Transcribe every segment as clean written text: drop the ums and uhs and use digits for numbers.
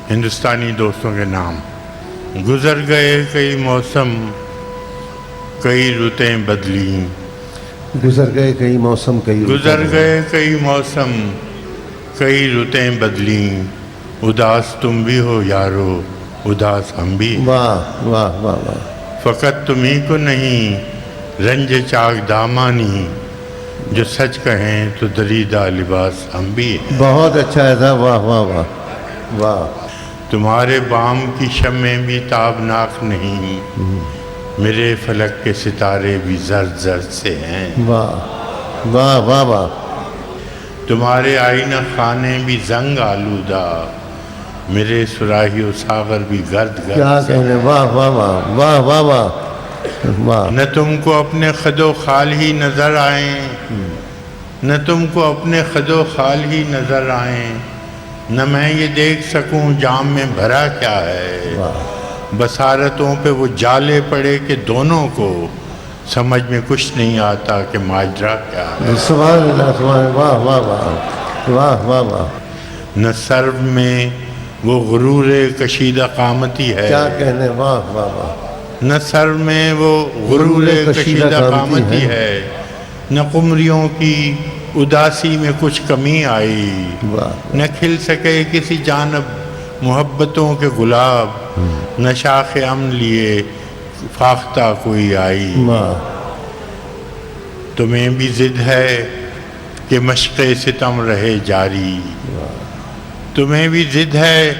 ہندوستانی دوستوں کے نام۔ گزر گئے کئی موسم، کئی رتیں بدلیں، گزر گئے کئی موسم گزر گئے کئی موسم، کئی رتیں بدلیں، اداس تم بھی ہو یارو، اداس ہم بھی۔ واہ واہ واہ واہ، فقط تمہیں کو نہیں رنج چاک دامانی، جو سچ کہیں تو دریدہ لباس ہم بھی ہیں۔ بہت اچھا ہے صاحب، واہ واہ واہ واہ۔ تمہارے بام کی شمیں بھی تابناک نہیں، میرے فلک کے ستارے بھی زرد زرد سے ہیں۔ واہ واہ واہ واہ، تمہارے آئینہ خانے بھی زنگ آلودہ، میرے سراہی و ساغر بھی گرد کیا گرد سے۔ کہنے، واہ واہ واہ واہ واہ واہ واہ۔ نہ تم کو اپنے خد و خال ہی نظر آئیں، نہ تم کو اپنے خد و خال ہی نظر آئیں، نہ میں یہ دیکھ سکوں جام میں بھرا کیا ہے۔ بصارتوں پہ وہ جالے پڑے کہ دونوں کو سمجھ میں کچھ نہیں آتا کہ ماجرا کیا ہے۔ سبحان اللہ سبحان اللہ، واہ واہ واہ واہ واہ واہ۔ نہ سرو میں وہ غرور کشیدہ قامتی ہے، کیا کہنے، واہ واہ واہ۔ نہ سر میں وہ غرور کشیدہ قامتی ہے، نہ قمریوں کی اداسی میں کچھ کمی آئی، واہ، نہ کھل سکے کسی جانب محبتوں کے گلاب، نہ شاخ امن لیے فاختہ کوئی آئی۔ واہ، تمہیں بھی ضد ہے کہ مشق ستم رہے جاری، تمہیں بھی ضد ہے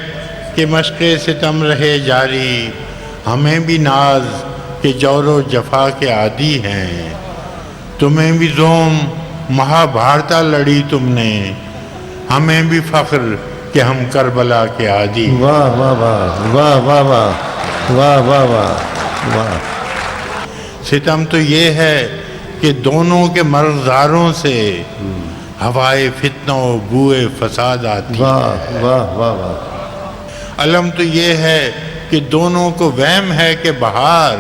کہ مشق ستم رہے جاری، ہمیں بھی ناز کہ جور و جفا کے عادی ہیں، تمہیں بھی زوم مہابھارتا لڑی تم نے، ہمیں بھی فخر کہ ہم کربلا کے عادی ہیں۔ واہ واہ واہ واہ واہ واہ واہ واہ واہ واہ۔ ستم تو یہ ہے کہ دونوں کے مرغزاروں سے ہوائے فتنہ و بوئے فساد آتی ہے۔ واہ واہ واہ واہ، علم تو یہ ہے کہ دونوں کو وہم ہے کہ بہار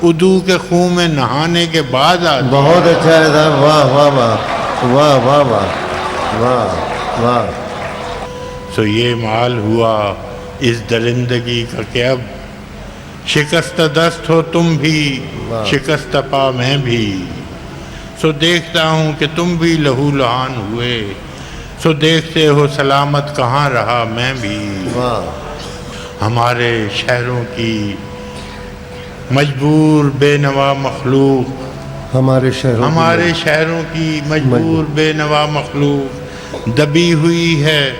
ادو کے خون میں نہانے کے بعد آتی ہے۔ بہت اچھا ہے صاحب، واہ واہ واہ واہ واہ واہ واہ واہ۔ سو یہ مال ہوا اس درندگی کا کہ اب شکست دست ہو تم بھی، شکست پا میں بھی، سو دیکھتا ہوں کہ تم بھی لہو لہان ہوئے، سو دیکھتے ہو سلامت کہاں رہا میں بھی۔ واہ، ہمارے شہروں کی مجبور بے نوا مخلوق، ہمارے شہروں کی ہمارے شہروں کی مجبور بے نوا مخلوق دبی ہوئی ہے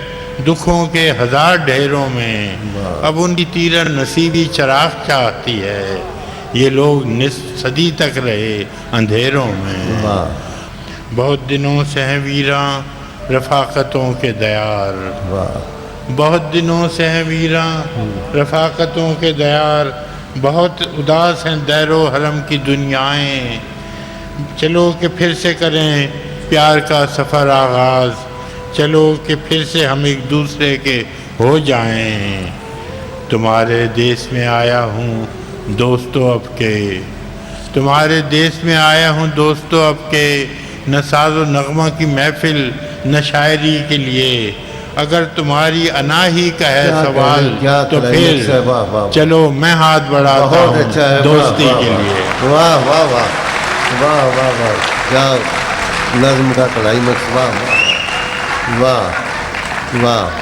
دکھوں کے ہزار ڈھیروں میں، اب ان کی تیرہ نصیبی چراغ چاہتی ہے، یہ لوگ نصف صدی تک رہے اندھیروں میں۔ واہ بہت دنوں سے ہیں ویراں رفاقتوں کے دیار، واہ، بہت دنوں سے ہیں ویراں رفاقتوں کے دیار، بہت اداس ہیں دیر و حرم کی دنیائیں، چلو کہ پھر سے کریں پیار کا سفر آغاز، چلو کہ پھر سے ہم ایک دوسرے کے ہو جائیں۔ تمہارے دیس میں آیا ہوں دوستو اب کے، تمہارے دیس میں آیا ہوں دوستو اب کے، نہ ساز و نغمہ کی محفل نہ شاعری کے لیے، اگر تمہاری انا ہی کا ہے سوال تو پھر چلو میں ہاتھ بڑھاتا ہوں دوستی کے لیے۔ واہ واہ واہ واہ واہ واہ، کیا نظم کا کلائی مکس، واہ واہ واہ واہ۔